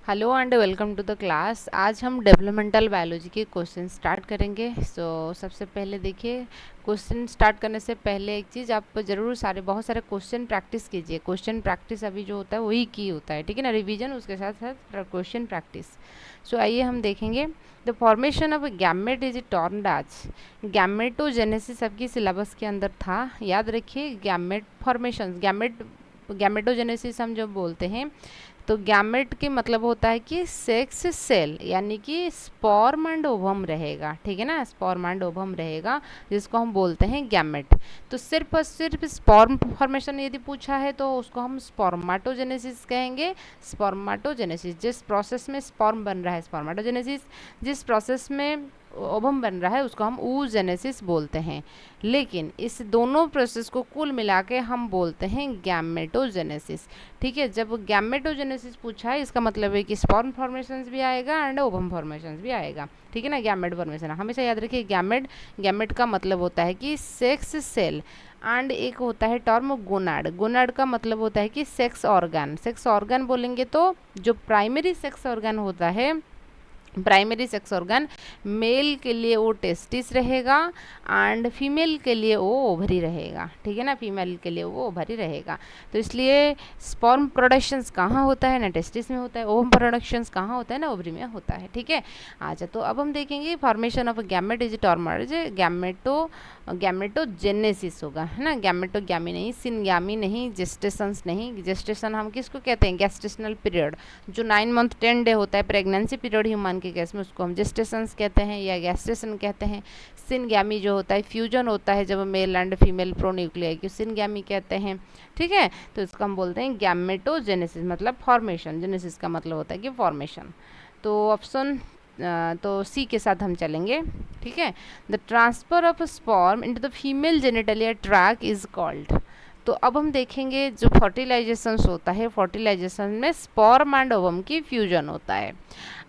Hello and welcome to the class. आज हम developmental biology के क्वेश्चन स्टार्ट करेंगे। सबसे पहले देखिए, क्वेश्चन स्टार्ट करने से पहले एक चीज़ आप ज़रूर बहुत सारे क्वेश्चन प्रैक्टिस कीजिए। क्वेश्चन प्रैक्टिस अभी जो होता है वही की होता है, ठीक है ना। रिवीजन उसके साथ साथ क्वेश्चन प्रैक्टिस। आइए हम देखेंगे। The formation of gamete is termed as gametogenesis. सबकी सिलेबस के अंदर था, याद रखिए। गैमेट फॉर्मेशन, गैमेटोजेनेसिस हम जब बोलते हैं तो गैमेट के मतलब होता है कि सेक्स सेल, यानी कि स्पर्म एंड ओवम रहेगा, ठीक है ना। स्पर्म एंड ओवम रहेगा जिसको हम बोलते हैं गैमेट। तो सिर्फ और सिर्फ स्पर्म फॉर्मेशन यदि पूछा है तो उसको हम स्पर्माटोजेनेसिस कहेंगे। स्पर्माटोजेनेसिस, जिस प्रोसेस में स्पर्म बन रहा है स्पर्माटोजेनेसिस, जिस प्रोसेस में ओवम बन रहा है उसको हम oogenesis बोलते हैं। लेकिन इस दोनों प्रोसेस को कुल मिला के हम बोलते हैं गैमेटोजेनेसिस, ठीक है। जब गैमेटोजेनेसिस पूछा है इसका मतलब है कि स्पर्म फॉर्मेशंस भी आएगा एंड ओवम फॉर्मेशंस भी आएगा, ठीक है ना। गैमेट फॉर्मेशन हमेशा याद रखिए। गैमेट का मतलब होता है कि सेक्स सेल, एंड एक होता है टर्म गोनाड। गोनाड का मतलब होता है कि सेक्स ऑर्गन। सेक्स ऑर्गन बोलेंगे तो जो प्राइमरी सेक्स ऑर्गन होता है, प्राइमरी सेक्स ऑर्गन, मेल के लिए वो टेस्टिस रहेगा एंड फीमेल के लिए वो ओवरी रहेगा, ठीक है ना। फीमेल के लिए वो ओवरी रहेगा। तो इसलिए स्पर्म प्रोडक्शंस कहाँ होता है ना, टेस्टिस में होता है। ओवम प्रोडक्शंस कहाँ होता है ना, ओवरी में होता है, ठीक है। अच्छा, तो अब हम देखेंगे formation of gamete is termed gametogenesis होगा, है ना। गैमेटोगैमी नहीं, सिनगैमी नहीं, जेस्टेशंस नहीं। जेस्टेशन हम किसको कहते हैं, गेस्टेशनल पीरियड, जो 9 मंथ 10 डे होता है, प्रेगनेंसी पीरियड ह्यूमन के केस में, उसको हम जेस्टेशंस कहते हैं या गैस्टेशन कहते हैं। सिनगैमी जो होता है फ्यूजन होता है जब मेल एंड फीमेल प्रोन्यूक्लियाई की, सिनगैमी कहते हैं, ठीक है। तो इसको हम बोलते हैं गैमेटोजेनेसिस, मतलब फॉर्मेशन। जेनेसिस का मतलब होता है कि फॉर्मेशन। तो ऑप्शन तो सी के साथ हम चलेंगे, ठीक है। The transfer of sperm into the female genitalia track is called. तो अब हम देखेंगे जो फर्टिलाइजेशन होता है, फर्टिलाइजेशन में स्पर्म एंड ओवम की फ्यूजन होता है।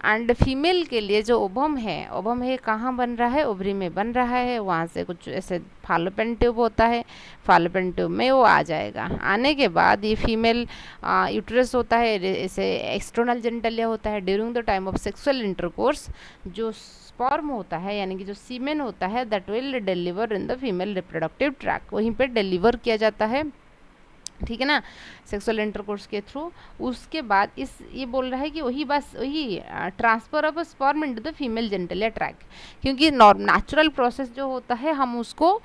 एंड फीमेल के लिए जो ओवम है कहाँ बन रहा है, ओवरी में बन रहा है। वहाँ से कुछ ऐसे फालोपियन ट्यूब होता है, फालोपियन ट्यूब में वो आ जाएगा। आने के बाद ये फीमेल यूट्रस होता है, इसे एक्सटर्नल जेनिटलिया होता है। During the time of sexual intercourse जो स्पर्म होता है यानी कि जो सीमेन होता है, that will deliver in the female reproductive tract, वहीं पे डिलीवर किया जाता है, ठीक है ना, सेक्सुअल इंटरकोर्स के थ्रू। उसके बाद इस ये बोल रहा है कि वही transfer of sperm into the female genitalia track, क्योंकि नेचुरल प्रोसेस जो होता है हम उसको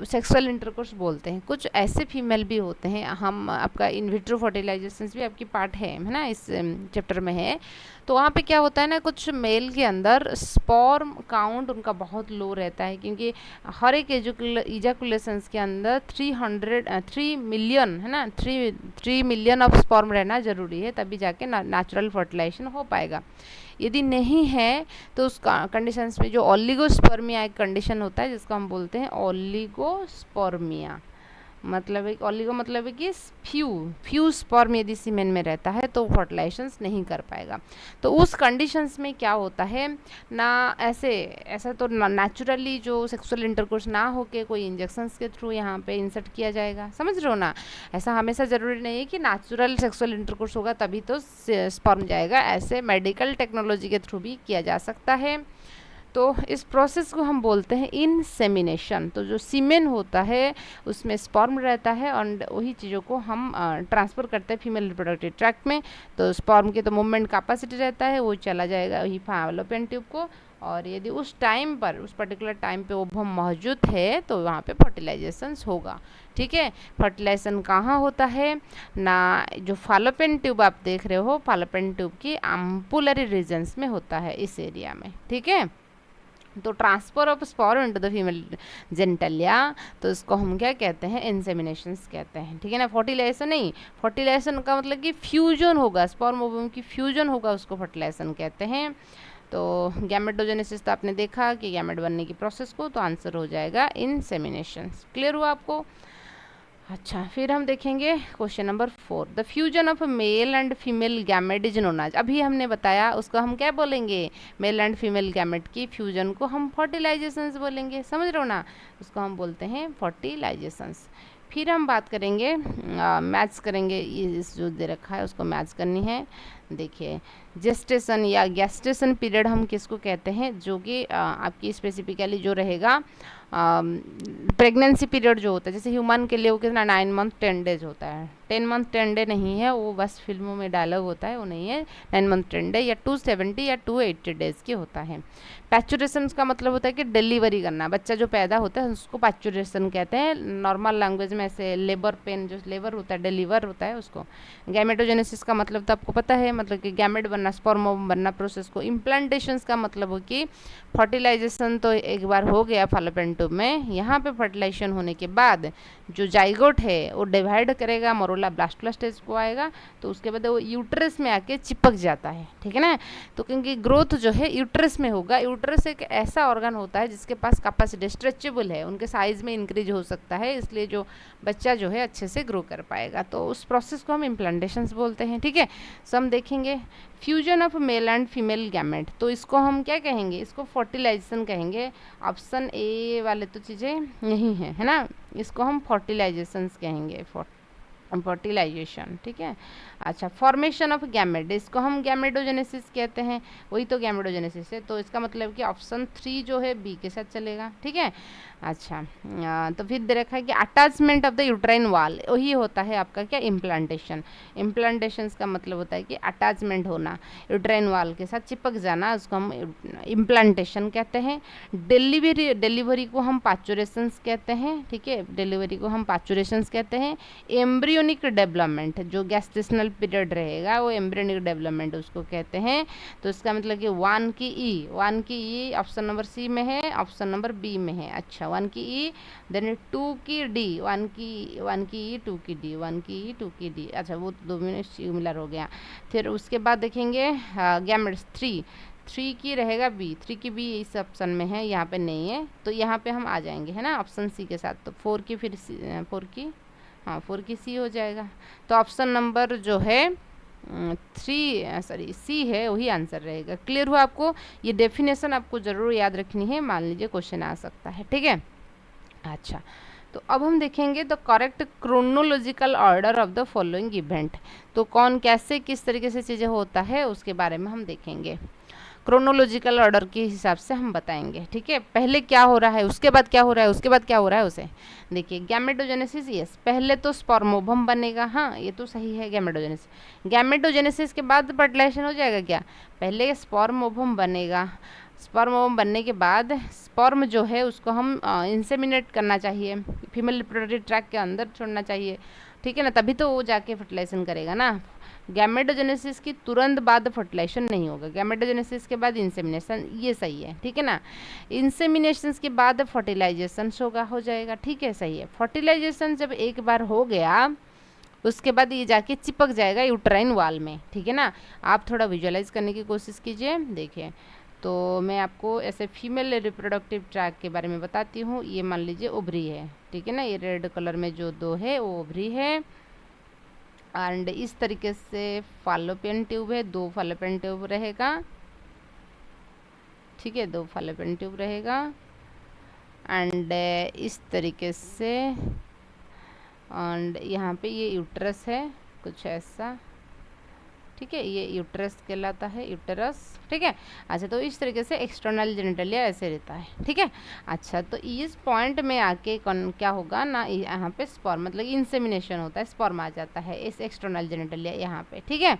सेक्सुअल इंटरकोर्स बोलते हैं। कुछ ऐसे फीमेल भी होते हैं, हम आपका इन विट्रो फर्टिलाइजेशन भी आपकी पार्ट है ना, इस चैप्टर में है। तो वहाँ पे क्या होता है ना, कुछ मेल के अंदर स्पर्म काउंट उनका बहुत लो रहता है, क्योंकि हर एक इजैकुलेशंस के अंदर 3 मिलियन, है ना, 3 मिलियन ऑफ स्पर्म रहना ज़रूरी है, तभी जाके नेचुरल फर्टिलाइजेशन हो पाएगा। यदि नहीं है तो उस कंडीशंस में जो ओलिगोस्पर्मिया एक कंडीशन होता है जिसको हम बोलते हैं ओलिगोस्पर्मिया, मतलब एक ओलिगो मतलब है कि फ्यू स्पर्म यदि सीमेन में रहता है तो फर्टिलाइजेशन नहीं कर पाएगा। तो उस कंडीशंस में क्या होता है ना, ऐसा तो नेचुरली जो सेक्सुअल इंटरकोर्स ना होके कोई इंजेक्शंस के थ्रू यहाँ पे इंसर्ट किया जाएगा, समझ रहे हो ना। ऐसा हमेशा ज़रूरी नहीं है कि नेचुरल सेक्सुअल इंटरकोर्स होगा तभी तो स्पर्म जाएगा, ऐसे मेडिकल टेक्नोलॉजी के थ्रू भी किया जा सकता है। तो इस प्रोसेस को हम बोलते हैं इंसेमिनेशन। तो जो सीमेन होता है उसमें स्पर्म रहता है और वही चीज़ों को हम ट्रांसफ़र करते हैं फीमेल रिप्रोडक्टिव ट्रैक्ट में। तो स्पर्म की तो मूवमेंट कैपेसिटी रहता है, वो चला जाएगा वही फैलोपियन ट्यूब को, और यदि उस टाइम पर, उस पर्टिकुलर टाइम पे ओवम मौजूद है तो वहाँ पे फर्टिलाइजेशन होगा, ठीक है। फर्टिलाइजेशन कहाँ होता है ना, जो फैलोपियन ट्यूब आप देख रहे हो, फैलोपियन ट्यूब की एम्पुलरी रीजन्स में होता है, इस एरिया में, ठीक है। तो transfer of sperm into the female genitalia, तो इसको हम क्या कहते हैं, इंसेमिनेशंस कहते हैं, ठीक है ना। फर्टिलाइजेशन नहीं, फर्टिलाइजेशन का मतलब कि फ्यूजन होगा, स्पर्म ओवम की फ्यूजन होगा, उसको फर्टिलाइजेशन कहते हैं। तो गैमेटोजेनेसिस तो आपने देखा कि गैमेट बनने की प्रोसेस को, तो आंसर हो जाएगा इंसेमिनेशंस। क्लियर हुआ आपको। अच्छा, फिर हम देखेंगे question number 4। The fusion of male and female gamete is known as, अभी हमने बताया उसको हम क्या बोलेंगे, मेल एंड फीमेल गैमेट की फ्यूजन को हम फर्टिलाइजेशंस बोलेंगे, समझ रहे हो ना, उसको हम बोलते हैं फर्टिलाइजेशंस। फिर हम बात करेंगे मैथ्स करेंगे, ये जो दे रखा है उसको मैथ्स करनी है। देखिए जेस्टेशन या गैस्टेशन पीरियड हम किसको कहते हैं, जो कि आपकी स्पेसिफिकली जो रहेगा प्रेगनेंसी पीरियड जो होता है, जैसे ह्यूमन के लिए वो कितना 9 मंथ 10 डेज होता है, 10 मंथ 10 डे नहीं है वो, बस फिल्मों में डायलॉग होता है, वो नहीं है 9 मंथ 10 डे या 270 या 280 डेज की होता है। पैचुरेशन का मतलब होता है कि डिलीवरी करना, बच्चा जो पैदा होता है उसको पैचुरेशन कहते हैं, नॉर्मल लैंग्वेज में ऐसे लेबर पेन, जो लेबर होता है डिलीवर होता है उसको। गैमेटोजेनेसिस का मतलब तो आपको पता है, मतलब कि गैमेट बनना, स्पर्म बनना प्रोसेस को। इम्प्लांटेशंस का मतलब हो कि फर्टिलाइजेशन तो एक बार हो गया फैलोपियन ट्यूब में, यहाँ पे फर्टिलाइजेशन होने के बाद जो जाइगोट है वो डिवाइड करेगा, मरोला ब्लास्टुला स्टेज को आएगा, तो उसके बाद वो यूट्रस में आके चिपक जाता है, ठीक है ना। तो क्योंकि ग्रोथ जो है यूट्रस में होगा, यूट्रस एक ऐसा ऑर्गन होता है जिसके पास कैपेसिटी स्ट्रेचेबल है, उनके साइज में इंक्रीज हो सकता है, इसलिए जो बच्चा जो है अच्छे से ग्रो कर पाएगा, तो उस प्रोसेस को हम इम्प्लांटेशंस बोलते हैं, ठीक है। सो हम देखेंगे fusion of male and female gamete, तो इसको हम क्या कहेंगे, इसको फर्टिलाइजेशन कहेंगे। ऑप्शन ए वाले तो चीज़ें नहीं है ना, इसको हम फर्टिलाइजेशंस कहेंगे, फर्टिलाइजेशन, ठीक है। अच्छा, फॉर्मेशन ऑफ गैमेट, इसको हम गैमेटोजेनेसिस कहते हैं, वही तो गैमेटोजेनेसिस है, तो इसका मतलब कि ऑप्शन 3 जो है बी के साथ चलेगा, ठीक है। अच्छा, तो फिर दे रखा है कि अटैचमेंट ऑफ द यूट्राइन वाल, वही होता है आपका क्या, इम्प्लांटेशन। इम्प्लांटेशन का मतलब होता है कि अटैचमेंट होना, यूट्राइन वाल के साथ चिपक जाना, उसको हम इम्प्लांटेशन कहते हैं। डिलीवरी को हम पाचुरेशंस कहते हैं, ठीक है, डिलीवरी को हम पाचुरेशंस कहते हैं। एम्ब्रियोनिक डेवलपमेंट, जो गैस्टेशनल पीरियड रहेगा वो एम्ब्रियोनिक डेवलपमेंट उसको कहते हैं। तो इसका मतलब कि 1 की ई ऑप्शन नंबर सी में है, ऑप्शन नंबर बी में है। अच्छा, 1 की ई, देन 2 की डी, 1 की ई, 2 की डी, 1 की ई, 2 की डी। अच्छा, वो 2 मिनट सिमिलर हो गया। फिर उसके बाद देखेंगे गैमेट्स 3 की रहेगा बी, 3 की बी इस ऑप्शन में है, यहाँ पे नहीं है, तो यहाँ पे हम आ जाएंगे, है ना, ऑप्शन सी के साथ। तो 4 की, फिर 4 की सी हो जाएगा। तो ऑप्शन नंबर जो है सी है, वही आंसर रहेगा। क्लियर हुआ आपको, ये डेफिनेशन आपको ज़रूर याद रखनी है, मान लीजिए क्वेश्चन आ सकता है, ठीक है। अच्छा, तो अब हम देखेंगे the correct chronological order of the following event, तो कौन कैसे किस तरीके से चीज़ें होता है उसके बारे में हम देखेंगे, क्रोनोलॉजिकल ऑर्डर के हिसाब से हम बताएंगे, ठीक है। पहले क्या हो रहा है, उसके बाद क्या हो रहा है, उसके बाद क्या हो रहा है उसे देखिए। गैमेटोजेनेसिस, यस, पहले तो स्पर्मोवम बनेगा, हाँ ये तो सही है, गैमेटोजेनेसिस के बाद फर्टिलाइजेशन हो जाएगा क्या, पहले स्पर्मोवम बनेगा, स्पर्म बनने के बाद स्पर्म जो है उसको हम इंसेमिनेट करना चाहिए, फीमेल रिप्रोडक्टिव ट्रैक्ट के अंदर छोड़ना चाहिए, ठीक है ना, तभी तो वो जाके फर्टिलाइजेशन करेगा ना। गैमेटोजेनेसिस की तुरंत बाद फर्टिलाइजेशन नहीं होगा, गैमेटोजेनेसिस के बाद इंसेमिनेशन, ये सही है, ठीक है ना। इंसेमिनेशन के बाद फर्टिलाइजेशन होगा, हो जाएगा, ठीक है, सही है। फर्टिलाइजेशन जब एक बार हो गया उसके बाद ये जाके चिपक जाएगा यूट्राइन वाल में, ठीक है ना। आप थोड़ा विजुअलाइज करने की कोशिश कीजिए। देखिए, तो मैं आपको ऐसे फीमेल रिप्रोडक्टिव ट्रैक के बारे में बताती हूँ। ये मान लीजिए ओवरी है, ठीक है ना, ये रेड कलर में जो 2 है वो ओवरी है, एंड इस तरीके से फॉलोपियन ट्यूब है, 2 फॉलोपियन ट्यूब रहेगा, ठीक है, 2 फॉलोपियन ट्यूब रहेगा, एंड इस तरीके से, एंड यहाँ पे ये यूट्रस है कुछ ऐसा, ठीक है, ये यूट्रस कहलाता है, यूट्रस, ठीक है। अच्छा, तो इस तरीके से एक्सटर्नल जेनिटलिया ऐसे रहता है, ठीक है। अच्छा, तो इस पॉइंट में आके क्या होगा ना, यहाँ पे स्पर्म मतलब इंसेमिनेशन होता है, स्पर्म आ जाता है इस एक्सटर्नल जेनिटलिया यहाँ पे, ठीक है।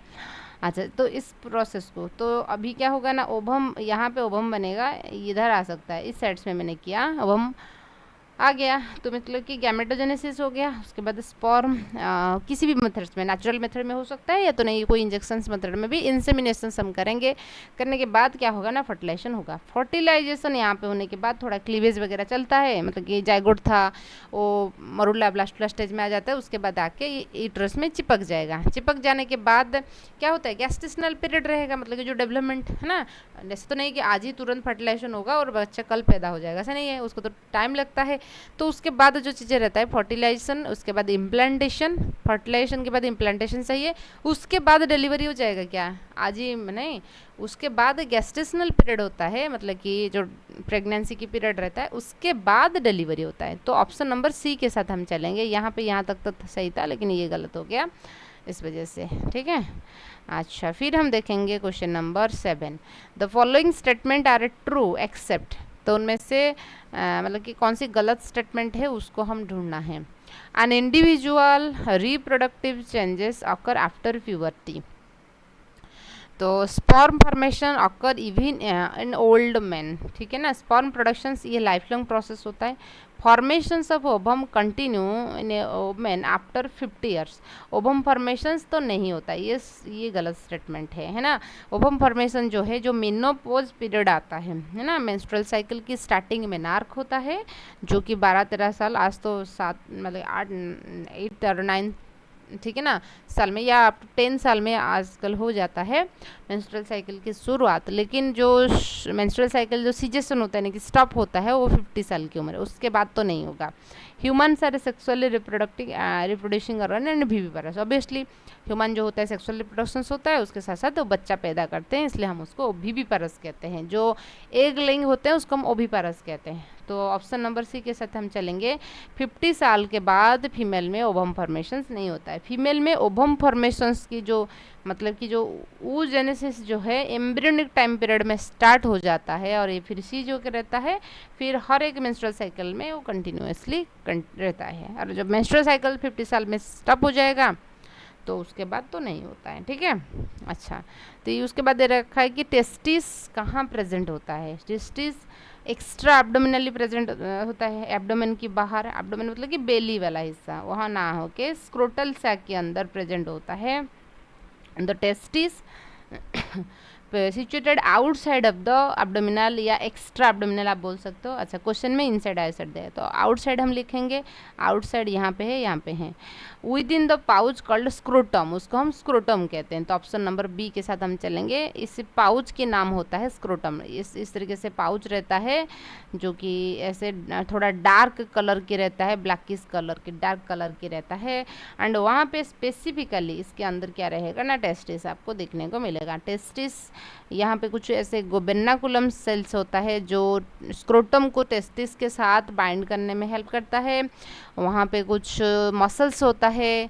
अच्छा, तो इस प्रोसेस को, तो अभी क्या होगा ना, ओवम, यहाँ पे ओवम बनेगा, इधर आ सकता है, इस साइड्स में मैंने किया, ओवम आ गया, तो मतलब कि गैमेटोजेनेसिस हो गया। उसके बाद स्पर्म किसी भी मेथड्स में, नेचुरल मेथड में हो सकता है या तो नहीं, कोई इंजेक्शंस मेथड में भी इंसेमिनेशन हम करेंगे, करने के बाद क्या होगा ना, फर्टिलाइजेशन होगा। फर्टिलाइजेशन यहाँ पे होने के बाद थोड़ा क्लीवेज वगैरह चलता है, मतलब कि जाइगोट था वो मरुला ब्लास्टुला स्टेज में आ जाता है, उसके बाद आके यूट्रस में चिपक जाएगा। चिपक जाने के बाद क्या होता है, गैस्टेशनल पीरियड रहेगा, मतलब कि जो डेवलपमेंट है ना, जैसे तो नहीं कि आज ही तुरंत फर्टिलाइजेशन होगा और बच्चा कल पैदा हो जाएगा, ऐसा नहीं है, उसको तो टाइम लगता है। तो उसके बाद जो चीज़ें रहता है, फर्टिलाइजेशन, उसके बाद इम्प्लांटेशन, फर्टिलाइजेशन के बाद इम्प्लांटेशन सही है, उसके बाद डिलीवरी हो जाएगा क्या, आज ही नहीं, उसके बाद गैस्टेशनल पीरियड होता है, मतलब कि जो प्रेगनेंसी की पीरियड रहता है उसके बाद डिलीवरी होता है। तो ऑप्शन नंबर सी के साथ हम चलेंगे, यहाँ पे यहाँ तक तो सही था लेकिन ये गलत हो गया, इस वजह से, ठीक है। अच्छा, फिर हम देखेंगे question number 7। The following statement are true except, तो उनमें से मतलब कि कौन सी गलत स्टेटमेंट है उसको हम ढूंढना है। An individual reproductive changes occur after puberty, तो sperm formation occur even in old man, ठीक है ना। स्पर्म प्रोडक्शन ये लाइफ लॉन्ग प्रोसेस होता है। Formations of ovum continue in man after 50 years, ovum formations तो नहीं होता, ये गलत स्टेटमेंट है ना। ओवम फॉर्मेशन जो है, जो मेनोपॉज पीरियड आता है ना, मेंस्ट्रुअल साइकिल की स्टार्टिंग में नार्क होता है, जो कि 12-13 साल, आज तो 7 मतलब 8 और 9, ठीक है ना, साल में या अप टू 10 साल में आजकल हो जाता है मेंस्ट्रुअल साइकिल की शुरुआत। लेकिन जो मेंस्ट्रुअल साइकिल जो सीजेशन होता है ना कि स्टॉप होता है, वो 50 साल की उम्र है, उसके बाद तो नहीं होगा। Humans are sexually reproducing organ and viviparous, obviously human जो होता है सेक्सुअल रिप्रोडक्शन होता है, उसके साथ साथ वो बच्चा पैदा करते हैं, इसलिए हम उसको ओविविपारस कहते हैं। जो एग लेइंग होते हैं उसको हम ओविपारस कहते हैं। तो ऑप्शन नंबर सी के साथ हम चलेंगे। 50 साल के बाद फीमेल में ओवम फॉर्मेशंस नहीं होता है। फीमेल में ओवम फॉर्मेशंस की जो मतलब कि जो oogenesis जो है एम्ब्रियोनिक टाइम पीरियड में स्टार्ट हो जाता है, और ये फिर सी जो के रहता है, फिर हर एक मेंस्ट्रुअल साइकिल में वो कंटिन्यूसली रहता है। और जब मेंस्ट्रुअल साइकिल 50 साल में स्टॉप हो जाएगा तो उसके बाद तो नहीं होता है, ठीक है। अच्छा, तो ये उसके बाद दे रखा है कि टेस्टिस कहाँ प्रेजेंट होता है। टेस्टिस एक्स्ट्रा एब्डोमिनली प्रेजेंट होता है, एब्डोमेन की बाहर, एब्डोमेन मतलब कि बेली वाला हिस्सा, वहाँ ना हो के स्क्रोटल सैक के अंदर प्रेजेंट होता है। The testis situated outside of the abdominal या एक्स्ट्रा एब्डोमिनल आप बोल सकते हो। अच्छा, क्वेश्चन में इनसाइड आउटसाइड दे, तो आउटसाइड हम लिखेंगे, आउटसाइड यहाँ पे है, यहाँ पे है। With in the pouch called scrotum, उसको हम स्क्रोटम कहते हैं। तो ऑप्शन नंबर बी के साथ हम चलेंगे। इस पाउच के नाम होता है स्क्रोटम। इस तरीके से पाउच रहता है, जो कि ऐसे थोड़ा डार्क कलर के रहता है, ब्लैकिश कलर के, डार्क कलर के रहता है। एंड वहाँ पे स्पेसिफिकली इसके अंदर क्या रहेगा ना, टेस्टिस आपको देखने को मिलेगा। टेस्टिस यहाँ पे कुछ ऐसे गोबेन्नाकुलम सेल्स होता है, जो स्क्रोटम को टेस्टिस के साथ बाइंड करने में हेल्प करता है। वहाँ पे कुछ मसल्स होता है,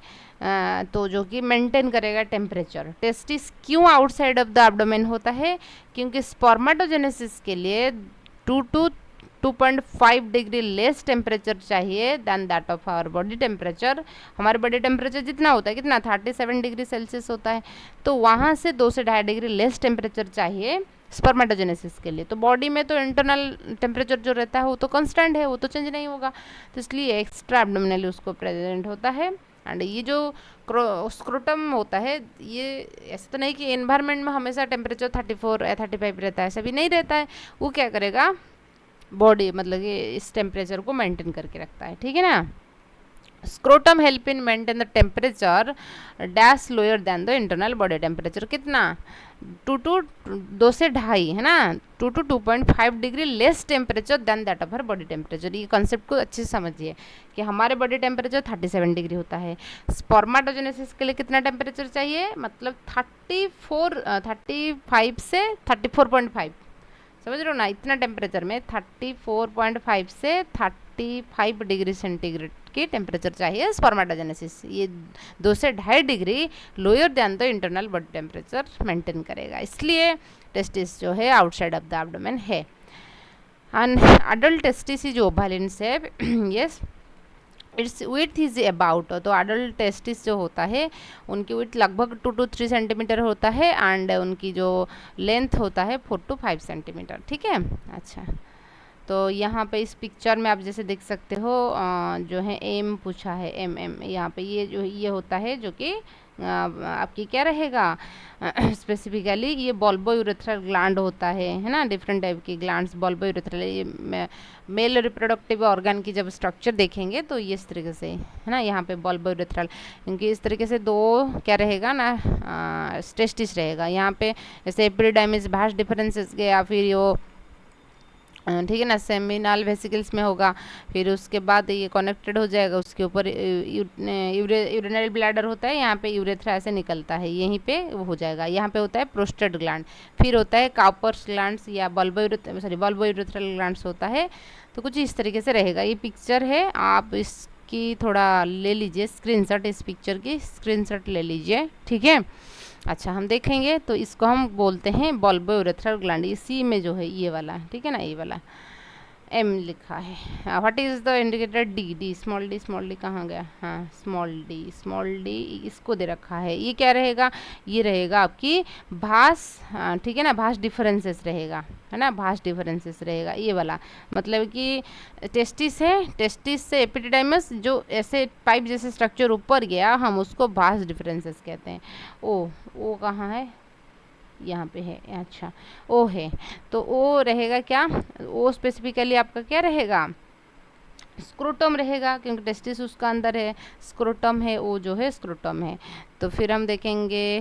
तो जो कि मेंटेन करेगा टेम्परेचर। टेस्टिस क्यों आउटसाइड ऑफ द एब्डोमेन होता है, क्योंकि स्पर्मेटोजेनेसिस के लिए 2 to 2.5 डिग्री लेस टेम्परेचर चाहिए than that of our body temperature. हमारे बॉडी टेम्परेचर जितना होता है, कितना 37 डिग्री सेल्सियस होता है, तो वहाँ से 2 से 2.5 डिग्री लेस टेम्परेचर चाहिए स्पर्मेटोजेनेसिस के लिए। तो बॉडी में तो इंटरनल टेम्परेचर जो रहता है वो तो कांस्टेंट है, वो तो चेंज नहीं होगा, तो इसलिए एक्स्ट्रा एब्डोमिनली उसको प्रेजेंट होता है। एंड ये जो स्क्रोटम होता है, ये ऐसा तो नहीं कि एनवायरनमेंट में हमेशा टेम्परेचर 34 या 35 रहता है, ऐसा भी नहीं रहता है। वो क्या करेगा, बॉडी मतलब कि इस टेम्परेचर को मेंटेन करके रखता है, ठीक है ना। Scrotum help in maintain the temperature dash lower than the internal body temperature, कितना 2 से 2.5 है ना, 2 to 2.5 degree less temperature than that of her body temperature. ये कॉन्सेप्ट को अच्छे से समझिए कि हमारे बॉडी टेम्परेचर 37 डिग्री होता है, स्पर्मेटोजेनेसिस के लिए कितना टेम्परेचर चाहिए, मतलब 35 से 34.5, समझ रहे हो ना, इतना टेम्परेचर में 34.5 से 35 डिग्री सेंटीग्रेड की टेम्परेचर चाहिए स्पर्मेटोजेनेसिस। ये 2 से 2.5 degree lower than the internal body temperature maintain करेगा, इसलिए टेस्टिस जो है आउटसाइड ऑफ द एब्डोमेन है। And adult testis is oval से yes, its width is about, तो अडल्ट टेस्टिस जो होता है उनकी विड्थ लगभग 2 to 3 सेंटीमीटर होता है, एंड उनकी जो लेंथ होता है 4 to 5 सेंटीमीटर, ठीक है। अच्छा, तो यहाँ पे इस पिक्चर में आप जैसे देख सकते हो, जो है एम पूछा है, एम यहाँ पे ये जो ये होता है, जो कि आपकी क्या रहेगा स्पेसिफिकली ये बल्बो यूरेथ्रल ग्लैंड होता है ना, डिफरेंट टाइप की ग्लैंड्स बल्बो यूरेथ्रल। ये मेल रिप्रोडक्टिव ऑर्गन की जब स्ट्रक्चर देखेंगे तो ये इस तरीके से है ना, यहाँ पे बल्बो यूरेथ्रल, क्योंकि इस तरीके से 2 क्या रहेगा ना, टेस्टिस रहेगा यहाँ पे, जैसे एपिडिडाइमिस भास्ट डिफरेंसेस के, या फिर वो ठीक है ना सेमिनल वेसिकल्स में होगा, फिर उसके बाद ये कनेक्टेड हो जाएगा, उसके ऊपर यूरिनरी ब्लैडर होता है, यहाँ पे यूरेथ्रा से निकलता है, यहीं पे वो हो जाएगा। यहाँ पे होता है प्रोस्टेट ग्लैंड, फिर होता है काउपर्स ग्लैंड्स या बल्बो यूरेथ्रल ग्लैंड्स होता है। तो कुछ इस तरीके से रहेगा, ये पिक्चर है, आप इस आपकी थोड़ा ले लीजिए स्क्रीनशॉट, इस पिक्चर की स्क्रीनशॉट ले लीजिए, ठीक है। अच्छा, हम देखेंगे तो इसको हम बोलते हैं बल्बो यूरेथ्रल ग्लैंड, ये सी में जो है ये वाला, ठीक है ना, ये वाला एम लिखा है। What is the indicator D, D small D कहाँ गया, हाँ स्मॉल डी इसको दे रखा है। ये क्या रहेगा, ये रहेगा आपकी भास, ठीक है ना, भास डिफरेंसेस रहेगा, है ना, भास डिफरेंसेस रहेगा ये वाला। मतलब कि टेस्टिस है, टेस्टिस से एपिडिडाइमस जो ऐसे पाइप जैसे स्ट्रक्चर ऊपर गया, हम उसको भास डिफरेंसेस कहते हैं। ओ कहाँ है, यहाँ पे है, अच्छा ओ है, तो ओ रहेगा क्या, ओ स्पेसिफिकली आपका क्या रहेगा, स्क्रोटम रहेगा, क्योंकि टेस्टिस उसका अंदर है, स्क्रोटम है, ओ जो है स्क्रोटम है। तो फिर हम देखेंगे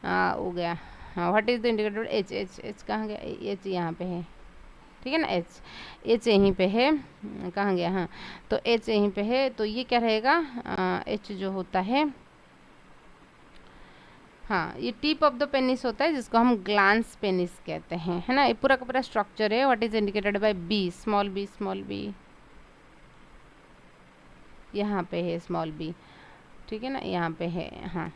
हो गया, हाँ what is the indicator, H H H कहाँ गया, एच यहाँ पे है, ठीक है ना, एच यहीं पे है, कहाँ गया, हाँ तो एच यहीं पे है, तो ये क्या रहेगा, एच जो होता है, हाँ ये टिप ऑफ द पेनिस होता है जिसको हम ग्लांस पेनिस कहते हैं, है ना। ये पूरा का पूरा स्ट्रक्चर है। What is indicated by B, small B यहाँ पे है, स्मॉल बी, ठीक है ना, यहाँ पे है, हाँ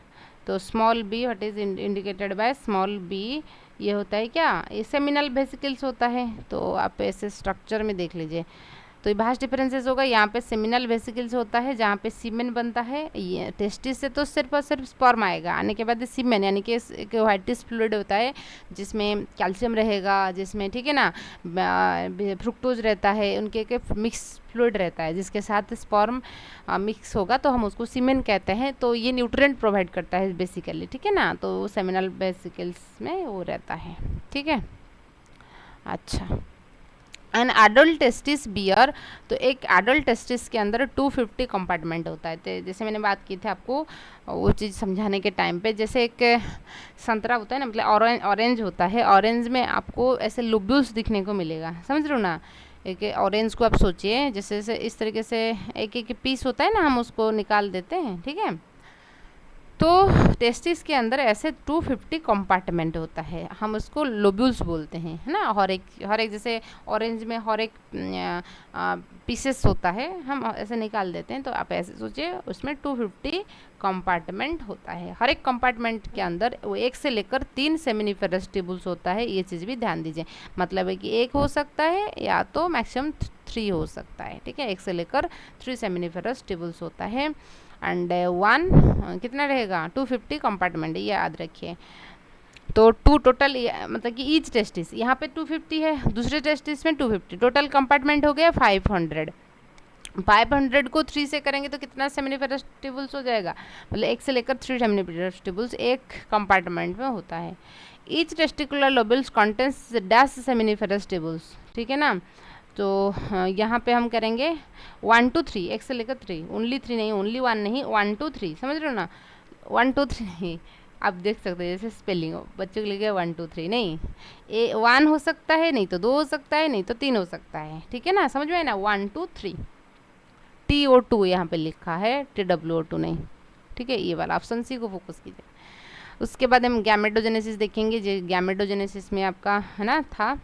तो small B, what is indicated by small B, ये होता है क्या, ये सेमिनल वेसिकल्स होता है। तो आप ऐसे स्ट्रक्चर में देख लीजिए, तो ये भास डिफरेंसेस होगा, यहाँ पे सेमिनल वेसिकल्स होता है जहाँ पे सीमेन बनता है, ये टेस्टिस से तो सिर्फ और सिर्फ स्पर्म आएगा, आने के बाद सीमेन यानी कि एक व्हाइटिस फ्लूइड होता है जिसमें कैल्शियम रहेगा, जिसमें ठीक है ना फ्रुक्टोज रहता है, उनके एक मिक्स फ्लूइड रहता है जिसके साथ स्पर्म मिक्स होगा तो हम उसको सीमेन कहते हैं। तो ये न्यूट्रिएंट प्रोवाइड करता है बेसिकली, ठीक है ना, तो सेमिनल वेसिकल्स में वो रहता है, ठीक है। अच्छा, एन एडल्ट टेस्टिस बियर, तो एक एडल्ट टेस्टिस के अंदर 250 कंपार्टमेंट होता है। तो जैसे मैंने बात की थी आपको वो चीज़ समझाने के टाइम पे, जैसे एक संतरा होता है ना, मतलब ऑरेंज होता है, ऑरेंज में आपको ऐसे लोब्यूल्स दिखने को मिलेगा, समझ रहे हो ना। एक ऑरेंज को आप सोचिए जैसे इस तरीके से एक एक पीस होता है ना, हम उसको निकाल देते हैं, ठीक है। तो टेस्टिस के अंदर ऐसे 250 कंपार्टमेंट होता है, हम उसको लोब्यूल्स बोलते हैं, है ना। हर एक जैसे ऑरेंज में हर एक पीसेस होता है, हम ऐसे निकाल देते हैं। तो आप ऐसे सोचिए उसमें 250 कंपार्टमेंट होता है, हर एक कंपार्टमेंट के अंदर वो 1 से लेकर 3 सेमिनिफेरस ट्यूबल्स होता है। ये चीज़ भी ध्यान दीजिए, मतलब है कि 1 हो सकता है या तो मैक्सिमम 3 हो सकता है, ठीक है। 1 से लेकर 3 सेमिनिफेरस ट्यूबल्स होता है। एंड 1 कितना रहेगा, 250 कंपार्टमेंट, ये याद रखिए। तो 2 टोटल, मतलब कि ईच टेस्टिस यहाँ पे 250 है, दूसरे टेस्टिस में 250, टोटल कंपार्टमेंट हो गया 500। 500 को 3 से करेंगे तो कितना सेमिनिफेरस ट्यूबल्स हो जाएगा, मतलब 1 से लेकर 3 सेमिनिफेरस ट्यूबल्स एक कंपार्टमेंट में होता है। Each testicular lobules contains dash seminiferous tubules, ठीक है ना। तो यहाँ पे हम करेंगे 1 to 3, 1 से लेकर 3, ओनली 3 नहीं, ओनली 1 नहीं, 1 to 3, समझ रहे हो ना, 1 to 3 आप देख सकते हैं जैसे स्पेलिंग हो, बच्चों के लिए 1 to 3 नहीं, 1 हो सकता है, नहीं तो 2 हो सकता है, नहीं तो 3 हो सकता है, ठीक है ना, समझ में है ना। 1 to 3, TO2 यहाँ पे लिखा है, TWO2 नहीं, ठीक है, ये वाला ऑप्शन सी को फोकस कीजिए। उसके बाद हम गैमेटोजेनेसिस देखेंगे, जो गैमेटोजेनेसिस में आपका है ना था,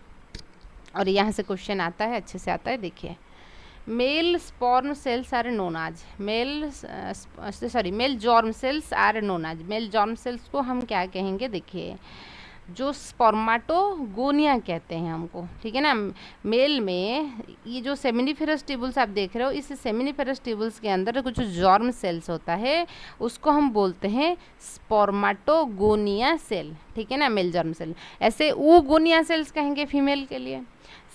और यहाँ से क्वेश्चन आता है, अच्छे से आता है, देखिए। Male sperm cells are known as, male germ cells are known as, male germ cells को हम क्या कहेंगे, देखिए जो स्पर्माटोगोनिया कहते हैं हमको, ठीक है ना। मेल में ये जो सेमिनिफेरस ट्यूबल्स आप देख रहे हो, इस सेमिनिफेरस ट्यूबल्स के अंदर कुछ जॉर्म सेल्स होता है, उसको हम बोलते हैं स्पर्माटोगोनिया सेल, ठीक है ना, मेल जॉर्म सेल। ऐसे oogonia सेल्स कहेंगे फीमेल के लिए।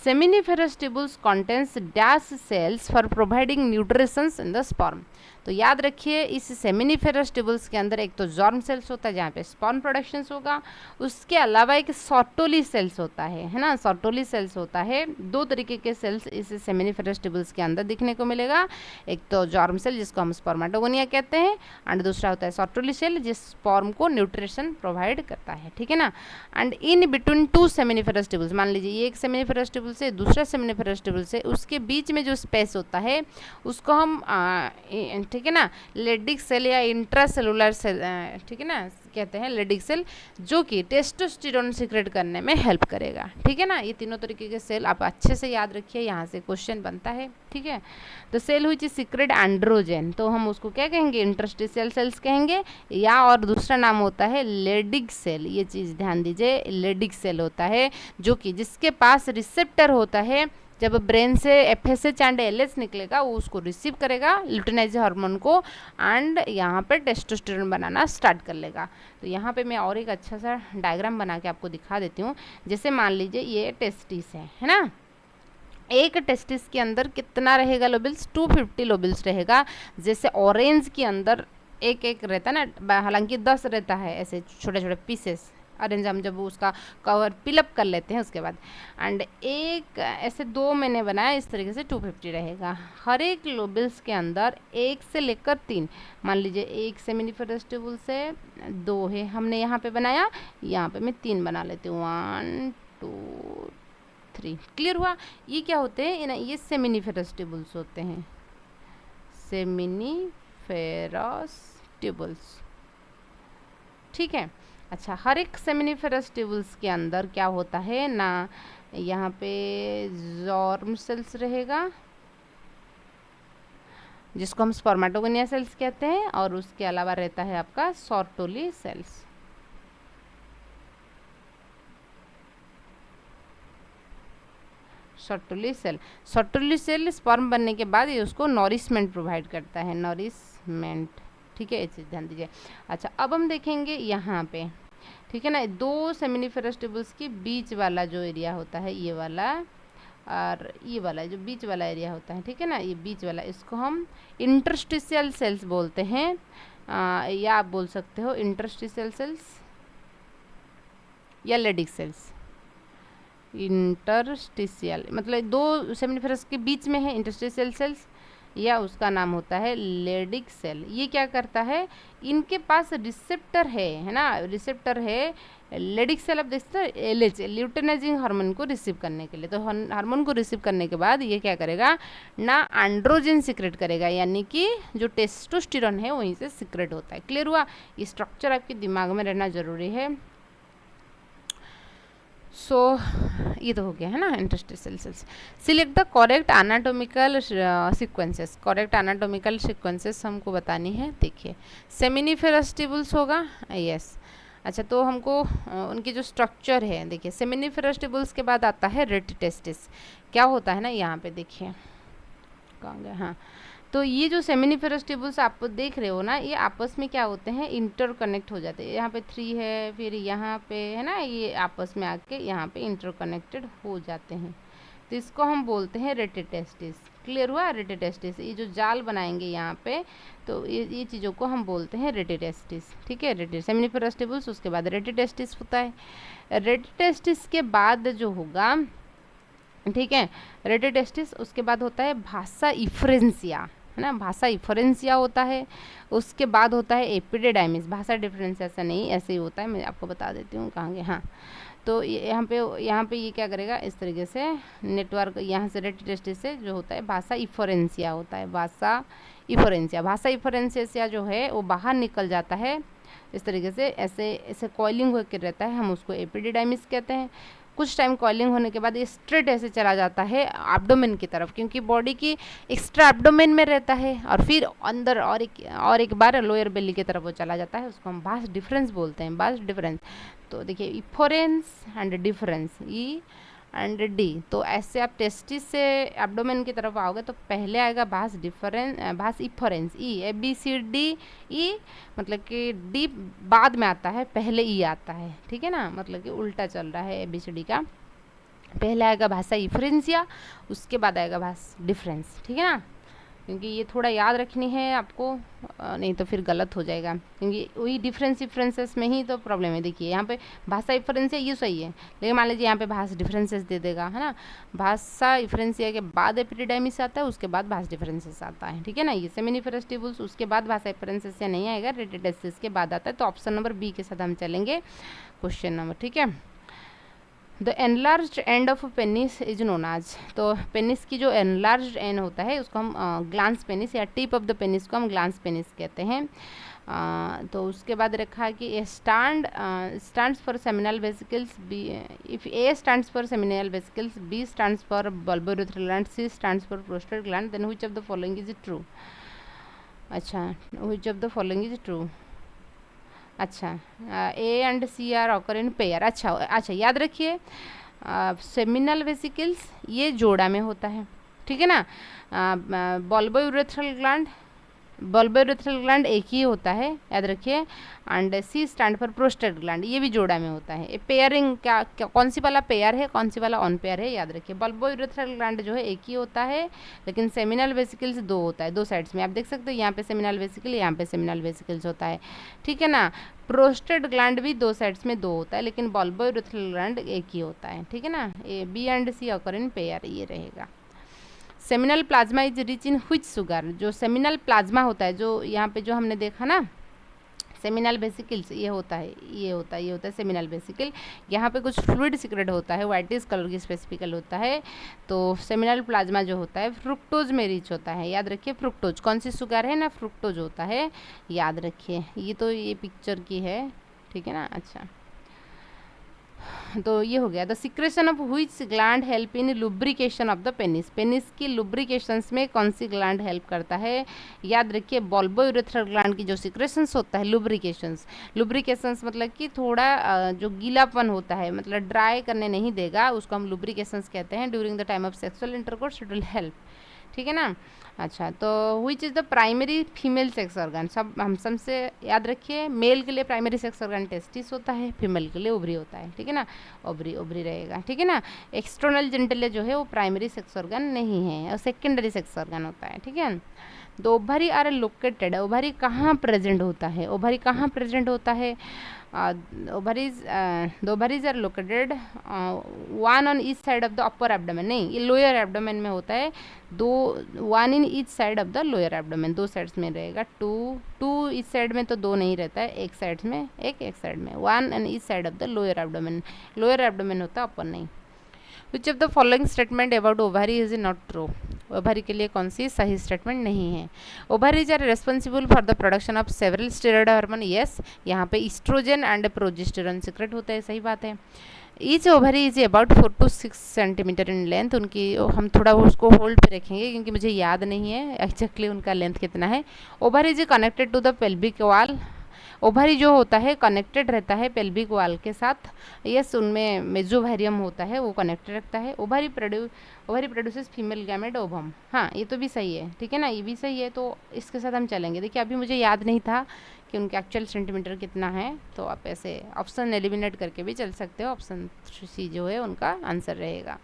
Seminiferous tubules contains dash cells for providing nutritions in the sperm. तो याद रखिए इस सेमिनिफेरस ट्यूबल्स के अंदर एक तो जॉर्म सेल्स होता है जहाँ पे स्पर्म प्रोडक्शंस होगा, उसके अलावा एक सर्टोली सेल्स होता है ना, सर्टोली सेल्स होता है। 2 तरीके के सेल्स इस सेमिनिफेरस ट्यूबल्स के अंदर दिखने को मिलेगा, एक तो जॉर्म सेल जिसको हम स्पर्माटोगोनिया कहते हैं, एंड दूसरा होता है सर्टोली सेल जिस स्पर्म को न्यूट्रिशन प्रोवाइड करता है, ठीक है ना। And in between 2 seminiferous tubules, मान लीजिए ये एक सेमिनिफेरस ट्यूबल से दूसरा सेमिनिफेरस ट्यूबल से, उसके बीच में जो स्पेस होता है उसको हम ठीक है ना लेडिक सेल या इंट्रासेलुलर सेल, ठीक है ना, कहते हैं लेडिक सेल, जो कि टेस्टोस्टेरोन सीक्रेट करने में हेल्प करेगा। ठीक है ना, ये तीनों तरीके के सेल आप अच्छे से याद रखिए, यहाँ से क्वेश्चन बनता है। ठीक है, तो सेल हुई सीक्रेट एंड्रोजन, तो हम उसको क्या कहेंगे, इंटरस्टिशियल सेल्स कहेंगे, या और दूसरा नाम होता है लेडिक सेल। ये चीज़ ध्यान दीजिए, लेडिक सेल होता है जो कि जिसके पास रिसेप्टर होता है, जब ब्रेन से FSH एंड LH निकलेगा वो उसको रिसीव करेगा ल्यूटिनाइजिंग हार्मोन को, एंड यहाँ पे टेस्टोस्टेरोन बनाना स्टार्ट कर लेगा। तो यहाँ पे मैं और एक अच्छा सा डायग्राम बना के आपको दिखा देती हूँ। जैसे मान लीजिए ये टेस्टिस है ना, एक टेस्टिस के अंदर कितना रहेगा लोबिल्स, 250 लोबिल्स रहेगा। जैसे ऑरेंज के अंदर एक एक रहता है ना, हालांकि 10 रहता है ऐसे छोटे छोटे पीसेस, ऑरेंज हम जब उसका कवर पिलअप कर लेते हैं उसके बाद, एंड एक ऐसे 2 मैंने बनाया, इस तरीके से 250 रहेगा। हर एक लोबिल्स के अंदर 1 से लेकर 3, मान लीजिए एक सेमिनिफरस ट्यूबुल से 2 है, हमने यहाँ पे बनाया, यहाँ पे मैं 3 बना लेती हूँ, 1 2 3। क्लियर हुआ? ये क्या होते हैं, ये सेमिनिफेरस ट्यूबुल्स होते हैं, सेमिनिफेरस ट्यूबुल्स। ठीक है, अच्छा, हर एक सेमिनिफेरस ट्यूबुल्स के अंदर क्या होता है ना, यहाँ पे जॉर्म सेल्स रहेगा जिसको हम स्पर्मेटोगोनिया सेल्स कहते हैं, और उसके अलावा रहता है आपका Sertoli cells. Sertoli cell sperm बनने के बाद ये उसको नॉरिशमेंट प्रोवाइड करता है, नॉरिशमेंट। ठीक है, ये चीज़ ध्यान दीजिए। अच्छा, अब हम देखेंगे यहाँ पे, ठीक है ना, 2 सेमिनिफेरस ट्यूबुल्स के बीच वाला जो एरिया होता है, ये वाला और ये वाला जो बीच वाला एरिया होता है, ठीक है ना, ये बीच वाला, इसको हम इंटरस्टिशियल सेल्स बोलते हैं, या आप बोल सकते हो इंटरस्टिशियल सेल्स या लेडिक सेल्स। इंटरस्टिशियल मतलब 2 सेमिनिफेरस के बीच में है इंटरस्टिशियल सेल्स, या उसका नाम होता है लेडिक सेल। ये क्या करता है, इनके पास रिसेप्टर है ना, रिसेप्टर है। लेडिक सेल आप देखते हो LH, ल्यूटिनाइजिंग हार्मोन को रिसीव करने के लिए, तो हार्मोन को रिसीव करने के बाद ये क्या करेगा ना, एंड्रोजन सीक्रेट करेगा, यानी कि जो टेस्टोस्टेरोन है वहीं से सीक्रेट होता है। क्लियर हुआ? ये स्ट्रक्चर आपके दिमाग में रहना जरूरी है। सो ये तो हो गया है ना interstitial cells. Select the correct anatomical sequences. Correct anatomical sequences हमको बतानी है। देखिए, सेमिनिफेरस ट्यूबुल्स होगा, यस। अच्छा, तो हमको उनकी जो स्ट्रक्चर है, देखिए सेमिनिफेरस ट्यूबुल्स के बाद आता है रेटिटेस्टिस। क्या होता है ना, यहाँ पे देखिए कहाँ गया, हाँ, तो ये जो सेमिनिफेरस ट्यूबुल्स आप देख रहे हो ना, ये आपस में क्या होते हैं, इंटरकनेक्ट हो जाते हैं। यहाँ पे 3 है, फिर यहाँ पे है ना, ये आपस में आके यहाँ पे इंटरकनेक्टेड हो जाते हैं, तो इसको हम बोलते हैं रेटिटेस्टिस। क्लियर हुआ? रेटिटेस्टिस, ये जो जाल बनाएंगे यहाँ पे, तो ये चीज़ों को हम बोलते हैं रेटिटेस्टिस। ठीक है, सेमिनिफेरस ट्यूबुल्स, उसके बाद रेटिटेस्टिस होता है। रेटिटेस्टिस के बाद जो होगा, ठीक है, रेटिटेस्टिस, उसके बाद होता है भासा इफ्रेंसिया, है ना, भासा इफ्रेंसिया होता है। उसके बाद होता है एपिडिडाइमिस। भासा डिफरेंस ऐसा नहीं, ऐसे ही होता है, मैं आपको बता देती हूँ कहाँ गया, हाँ। तो यहाँ पे ये क्या करेगा, इस तरीके से नेटवर्क यहाँ से रेटिटेस्टिस से जो होता है भासा इफ्रेंसिया होता है, भासा इफ्रेंसिया। भासा इफ्रेंसिया जो है वो बाहर निकल जाता है इस तरीके से, ऐसे ऐसे कॉइलिंग होकर रहता है, हम उसको एपिडिडाइमिस कहते हैं। कुछ टाइम कॉइलिंग होने के बाद ये स्ट्रेट ऐसे चला जाता है एब्डोमेन की तरफ, क्योंकि बॉडी की एक्स्ट्रा एब्डोमेन में रहता है, और फिर अंदर और एक बार लोअर बेली की तरफ वो चला जाता है, उसको हम भास डिफरेंस बोलते हैं, भास डिफरेंस। तो देखिए, efferens and deferens, E and D. तो ऐसे आप टेस्टिस से एब्डोमेन की तरफ आओगे तो पहले आएगा भास डिफरेंस, भास इफरेंस, ई, ABCD ई, मतलब कि डी बाद में आता है, पहले ई आता है। ठीक है ना, मतलब कि उल्टा चल रहा है ABCD का, पहले आएगा भाषा इफ्रेंसिया, उसके बाद आएगा भास डिफरेंस। ठीक है ना, क्योंकि ये थोड़ा याद रखनी है आपको, नहीं तो फिर गलत हो जाएगा, क्योंकि वही डिफरेंसेस में ही तो प्रॉब्लम है। देखिए, यहाँ पे भाषा इफ्रेंसिया ये सही है, लेकिन मान लीजिए यहाँ पे भास डिफरेंसेस दे देगा, है ना, भाषा इफ्रेंसिया के बाद एपिडिडाइमिस आता है, उसके बाद भास डिफरेंसेस आता है। ठीक है ना, ये सेमिनिफेरस ट्यूबुल्स, उसके बाद भाषा इफ्रेंसिया नहीं आएगा, रेटिटेस्टिस के बाद आता है। तो ऑप्शन नंबर बी के साथ हम चलेंगे क्वेश्चन नंबर। ठीक है, the enlarge end of penis is known as. तो पेनिस की जो एनलार्ज एंड होता है उसको हम ग्लांस पेनिस, या टिप ऑफ द पेनिस को हम ग्लांस पेनिस कहते हैं। तो उसके बाद रखा है कि stands for seminal vesicles, B if A stands for seminal vesicles, B stands for bulbourethral gland, C stands for prostate gland, then which of the following is true. अच्छा, which of the following is true. अच्छा, A and C are occur in pair. अच्छा याद रखिए, seminal vesicles ये जोड़ा में होता है, ठीक है ना। बल्बोयूरेथ्रल ग्लैंड एक ही होता है, याद रखिए। And C stand for prostate gland, ये भी जोड़ा में होता है। पेयरिंग क्या कौन सी वाला पेयर है, कौन सी वाला ऑन पेयर है, याद रखिए। बल्बोयूरेथ्रल ग्लैंड जो है एक ही होता है, लेकिन सेमिनल वेसिकल्स दो होता है, दो साइड्स में। आप देख सकते हो यहाँ पे सेमिनल वेसिकल, यहाँ पे सेमिनल वेसिकल्स होता है, ठीक है ना। प्रोस्टेट ग्लैंड भी दो साइड्स में दो होता है, लेकिन बल्बोयूरेथ्रल ग्लैंड एक ही होता है, ठीक है ना। A B and C occur in pair, ये रहेगा। Seminal plasma is rich in which sugar, जो सेमिनल प्लाज्मा होता है, जो यहाँ पे जो हमने देखा ना सेमिनल वेसिकल्स, ये होता है सेमिनल वेसिकल। यहाँ पे कुछ फ्लूइड सिक्रेट होता है, व्हाइटिश कलर की स्पेसिफिकल होता है। तो सेमिनल प्लाज्मा जो होता है फ्रुक्टोज में रिच होता है, याद रखिए। फ्रुक्टोज कौन सी शुगर है ना, फ्रुक्टोज होता है, याद रखिए। ये पिक्चर की है, ठीक है ना। अच्छा, तो ये हो गया। The secretion of which gland help in lubrication of the penis, penis की लुब्रिकेशंस में कौन सी ग्लैंड हेल्प करता है, याद रखिए। बल्बोयूरेथ्रल ग्लैंड की जो सिक्रेशंस होता है, लुब्रिकेशंस मतलब कि थोड़ा जो गीलापन होता है, मतलब ड्राई करने नहीं देगा, उसको हम लुब्रिकेशंस कहते हैं। During the time of sexual intercourse it will help, ठीक है ना। अच्छा, तो which is the primary female sex organ, सब हम सबसे याद रखिए। मेल के लिए प्राइमरी सेक्स ऑर्गन टेस्टिस होता है, फीमेल के लिए ओवरी होता है, ठीक है ना। ओवरी रहेगा, ठीक है ना। एक्सटर्नल जेनिटलिया जो है वो प्राइमरी सेक्स ऑर्गन नहीं है, और सेकेंडरी सेक्स ऑर्गन होता है, ठीक है। The ovary are located, ovary कहाँ प्रेजेंट होता है, the ovaries are located one on each side of the upper abdomen, नहीं, ये लोअर एब्डोमेन में होता है। One in each side of the lower abdomen, दो साइड्स में रहेगा। टू इस साइड में तो दो नहीं रहता है, एक साइड में एक साइड में। One and each side of the lower abdomen होता है, अपर नहीं। Which of the following statement about ovary is not true, ovary के लिए कौन सी सही स्टेटमेंट नहीं है। Ovaries are responsible for the production of several steroid hormone, yes. यहाँ पे ईस्ट्रोजन एंड प्रोजेस्टेरॉन सीक्रेट होता है, सही बात है। Each ovary is about 4 to 6 centimetre in length, उनकी हम थोड़ा उसको होल्ड पे रखेंगे क्योंकि मुझे याद नहीं है एक्जैक्टली उनका लेंथ कितना है। Ovary is connected to the pelvic wall, ovary जो होता है कनेक्टेड रहता है पेल्विक वॉल के साथ, यस। उनमें मेजोवेरियम होता है, वो कनेक्टेड रखता है। Ovary produces female gamete ovum, हाँ ये तो भी सही है, ठीक है ना, ये भी सही है। तो इसके साथ हम चलेंगे। देखिए अभी मुझे याद नहीं था कि उनका एक्चुअल सेंटीमीटर कितना है, तो आप ऐसे ऑप्शन एलिमिनेट करके भी चल सकते हो। ऑप्शन सी जो है उनका आंसर रहेगा।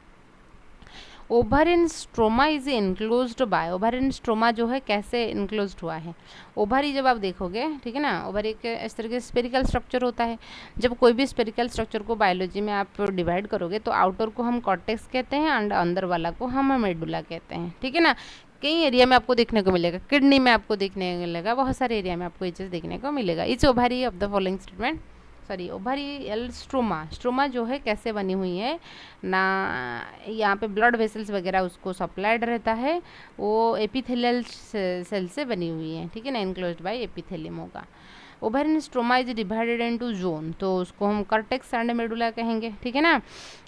Ovarian stroma is enclosed bye, ovarian stroma जो है कैसे इनक्लोज्ड हुआ है। ओवरी जब आप देखोगे, ठीक है ना, ओवरी एक इस तरह के स्पेरिकल स्ट्रक्चर होता है। जब कोई भी स्पेरिकल स्ट्रक्चर को बायोलॉजी में आप डिवाइड करोगे तो आउटर को हम कॉर्टेक्स कहते हैं एंड अंदर वाला को हम मेडुला कहते हैं, ठीक है ना। कई एरिया में आपको देखने को मिलेगा, किडनी में आपको देखने को मिलेगा, बहुत सारे एरिया में आपको ये चीज़ देखने को मिलेगा। It's ovary of the following statement, sorry ovarian stroma जो है कैसे बनी हुई है ना, यहाँ पे ब्लड वेसल्स वगैरह उसको सप्लाइड रहता है, वो एपिथेलियल सेल से बनी हुई है, ठीक है ना, इनक्लोज्ड बाय एपिथेलियम होगा। Ovarian stroma is divided into zone, तो उसको हम कॉर्टेक्स एंड मेडुला कहेंगे, ठीक है ना।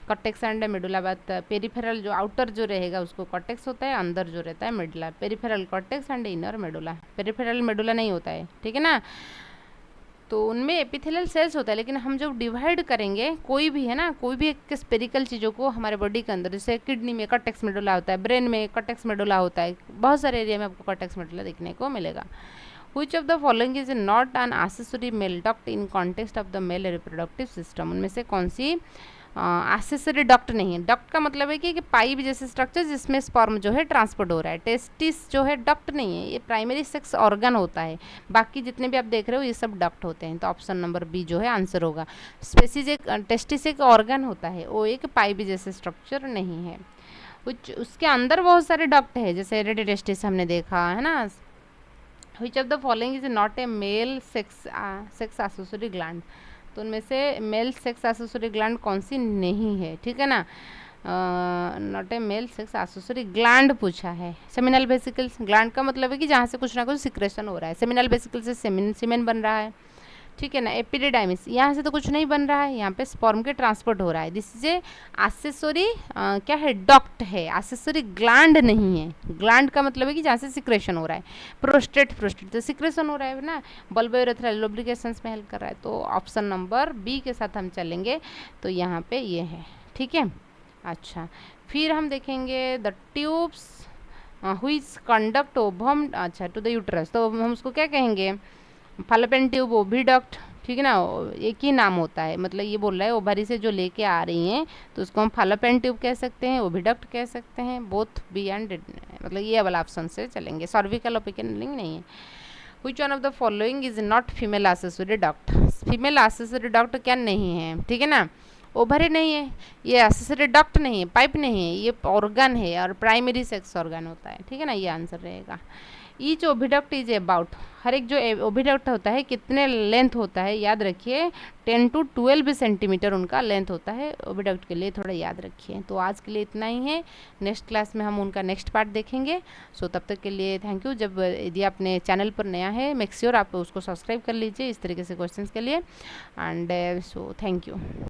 कॉर्टेक्स एंड मेडुला, बात पेरिफेरल जो आउटर जो रहेगा उसको कॉर्टेक्स होता है, अंदर जो रहता है medulla. Peripheral cortex and inner medulla, peripheral medulla नहीं होता है, ठीक है ना। तो उनमें एपिथेलियल सेल्स होता है, लेकिन हम जब डिवाइड करेंगे कोई भी है ना, कोई भी एक स्पेरिकल चीज़ों को हमारे बॉडी के अंदर, जैसे किडनी में कॉर्टेक्स मेडुला होता है, ब्रेन में कॉर्टेक्स मेडुला होता है, बहुत सारे एरिया में आपको कॉर्टेक्स मेडुला देखने को मिलेगा। Which of the following is not an accessory male duct in context of the male reproductive system, उनमें से कौन सी एक्सेसरी डक्ट नहीं है। डक्ट का मतलब है कि पाइप जैसे स्ट्रक्चर जिसमें स्पर्म जो है ट्रांसपोर्ट हो रहा है। टेस्टिस जो है डक्ट नहीं है, ये प्राइमरी सेक्स ऑर्गन होता है। बाकी जितने भी आप देख रहे हो ये सब डक्ट होते हैं, तो ऑप्शन नंबर बी जो है आंसर होगा। स्पेसिस एक टेस्टिस एक ऑर्गन होता है, वो एक पाइप जैसे स्ट्रक्चर नहीं है। उसके अंदर बहुत सारे डक्ट है, जैसे रेडी टेस्टिस हमने देखा है ना। Which of the following is not a male sex accessory gland, तो उनमें से मेल सेक्स एक्सेसरी ग्लैंड कौन सी नहीं है, ठीक है ना। Not a male sex accessory, gland पूछा है। सेमिनल वेसिकल्स, ग्लैंड का मतलब है कि जहाँ से कुछ ना कुछ सिक्रेशन हो रहा है। सेमिनल वेसिकल से सीमेन बन रहा है, ठीक है ना। एपिडिडाइमिस, यहाँ से तो कुछ नहीं बन रहा है, यहाँ पे स्पर्म के ट्रांसपोर्ट हो रहा है। दिस इज ए एक्सेसरी क्या है, डक्ट है, एक्सेसरी ग्लैंड नहीं है। ग्लैंड का मतलब है कि जहाँ से सिक्रेशन हो रहा है। प्रोस्टेट, प्रोस्टेट तो सिक्रेशन हो रहा है ना, बल्बोयूरेथ्रल लुब्रिकेशंस में हेल्प कर रहा है। तो ऑप्शन नंबर बी के साथ हम चलेंगे, तो यहाँ पे ये है, ठीक है। अच्छा, फिर हम देखेंगे the tubes which conduct ovum अच्छा टू द यूट्रस, तो हम उसको क्या कहेंगे, फैलोपियन ट्यूब, ओविडक्ट, ठीक है ना। एक ही नाम होता है, मतलब ये बोल रहा है ओवरी से जो लेके आ रही हैं तो उसको हम फैलोपियन ट्यूब कह सकते हैं, ओविडक्ट कह सकते हैं। बोथ बी एंड, मतलब ये वाला ऑप्शन से चलेंगे। सर्विकल ओपिकल नहीं है। Which one of the following is not female accessory duct? Female accessory duct क्या नहीं है, ठीक है ना। ओवरी नहीं है, ये accessory duct नहीं है, पाइप नहीं है, ये ऑर्गन है और प्राइमरी सेक्स ऑर्गन होता है, ठीक है ना। ये आंसर रहेगा। ईच ओविडक्ट इज अबाउट, हर एक जो ओविडक्ट होता है कितने लेंथ होता है, याद रखिए 10 to 12 सेंटीमीटर उनका लेंथ होता है ओविडक्ट के लिए, थोड़ा याद रखिए। तो आज के लिए इतना ही है, नेक्स्ट क्लास में हम उनका नेक्स्ट पार्ट देखेंगे। सो तब तक के लिए थैंक यू। जब यदि आपने चैनल पर नया है, मेक श्योर आप उसको सब्सक्राइब कर लीजिए इस तरीके से क्वेश्चंस के लिए। And so thank you.